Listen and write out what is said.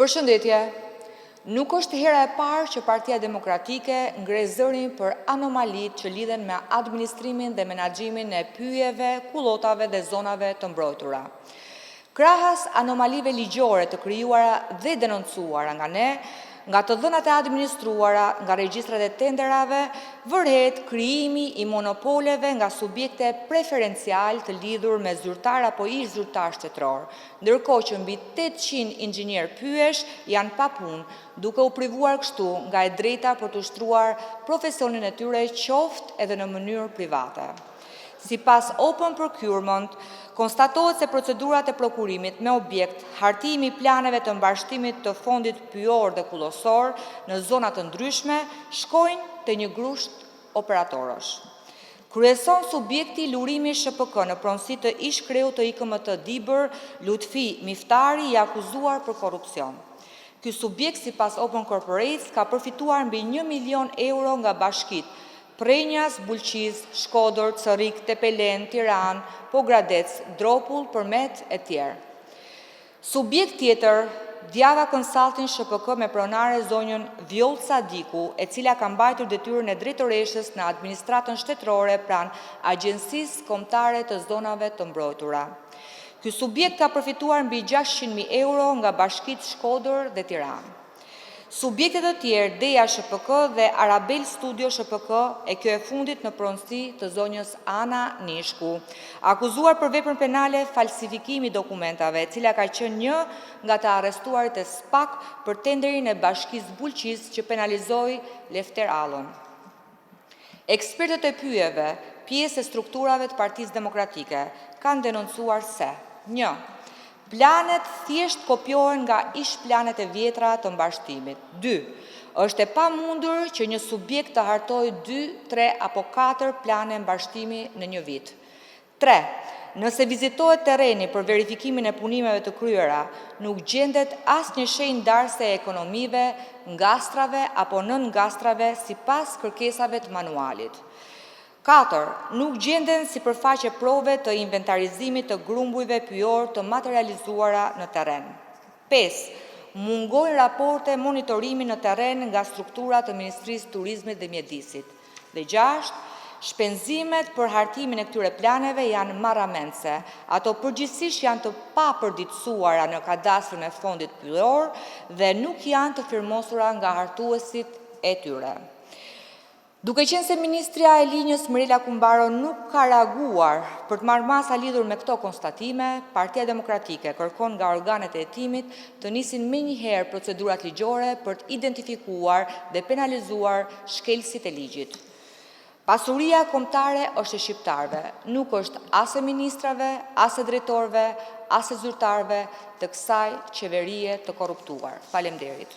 Përshëndetje, nuk është hera e parë që Partia Demokratike ngre zërin për anomalit që lidhen me administrimin dhe menaxhimin e pyjeve, kullotave dhe zonave të mbrojtura. Krahas anomalive ligjore të krijuara dhe denoncuara nga ne, nga të dhënat e administruara, nga regjistrat e tenderave, vërhet krijimi i monopoleve nga subjekte preferencial të lidhur me zyrtar apo ish zyrtar shtetëror, ndërkohë që mbi 800 inxhinier pyesh janë pa punë, duke u privuar kështu nga e drejta për të ushtruar profesionin e tyre qoftë edhe në mënyrë private. Sipas Open Procurement, konstatohet se procedurat e prokurimit me objekt hartimi planeve të mbarshtimit të fondit pyjor dhe kullosor në zona të ndryshme shkojnë te një grusht operatorësh. Kryeson subjekti lurimi SHPK në pronësi të ish kreut të IKMT Dibër, Lutfi Miftari, i akuzuar për korrupsion. Ky subjekt sipas Open Corporates ka përfituar mbi 1 milion euro nga bashkitë Prenjas, Bulqiz, Shkodër, Cërik, Tepelen, Tiranë, Pogradec, Dropull, Përmet e tjerë. Subjekt tjetër, Djava Consulting SHPK me pronare zonjën Vjollca Diku, e cila ka mbajtur detyrën e drejtoreshës në administratën shtetërore pranë Agjencisë Kombëtare të Zonave të Mbrojtura. Ky subjekt ka përfituar mbi 600.000 euro nga bashkitë Shkodër dhe Tiranë. Subjektet të tjerë, Deja SHPK dhe Arabel Studio SHPK, e kjo e fundit në pronësi të zonjës Ana Nishku, akuzuar për veprën penale falsifikimi dokumentave, e cila ka qenë një nga të arrestuarit e SPAK për tenderin e bashkisë Bulqiz që penalizoi Lefter Allën. Ekspertët e pyjeve, pjesë e strukturave të Partisë Demokratike, kanë denoncuar se 1. Planet thjesht kopiohen nga ish planet e vjetra të mbarshtimit. 2. Është e pamundur që një subjekt të hartojë 2, 3 apo 4 plane mbarshtimi në një vit. 3. Nëse vizitohet terreni për verifikimin e punimeve të kryera, nuk gjendet asnjë shenjë ndarëse e ekonomive, ngastrave apo nën-ngastrave sipas kërkesave të manualit. 4. Nuk gjenden sipërfaqe prove të inventarizimit të grumbujve pyjor të materializuara në terren. 5. Mungojnë raporte monitorimi në terren nga strukturat të Ministrisë të Turizmit dhe Mjedisit. Dhe 6. Shpenzimet për hartimin e këtyre planeve janë marramense. Ato përgjithsisht janë të papërditësuara në kadastrën e fondit pyjor dhe nuk janë të firmosura nga hartuesit e tyre. Duke qenë se Ministrja e Linjës Mirela Kumbaro nuk ka reaguar për të marrë masa lidhur me këto konstatime, Partia Demokratike kërkon nga organet e hetimit të nisin menjëherë procedurat ligjore për të identifikuar dhe penalizuar shkelësit e ligjit. Pasuria kombëtare është e shqiptarëve, nuk është as e ministrave, as e drejtorëve, as e zyrtarëve të kësaj qeverie të korruptuar. Faleminderit.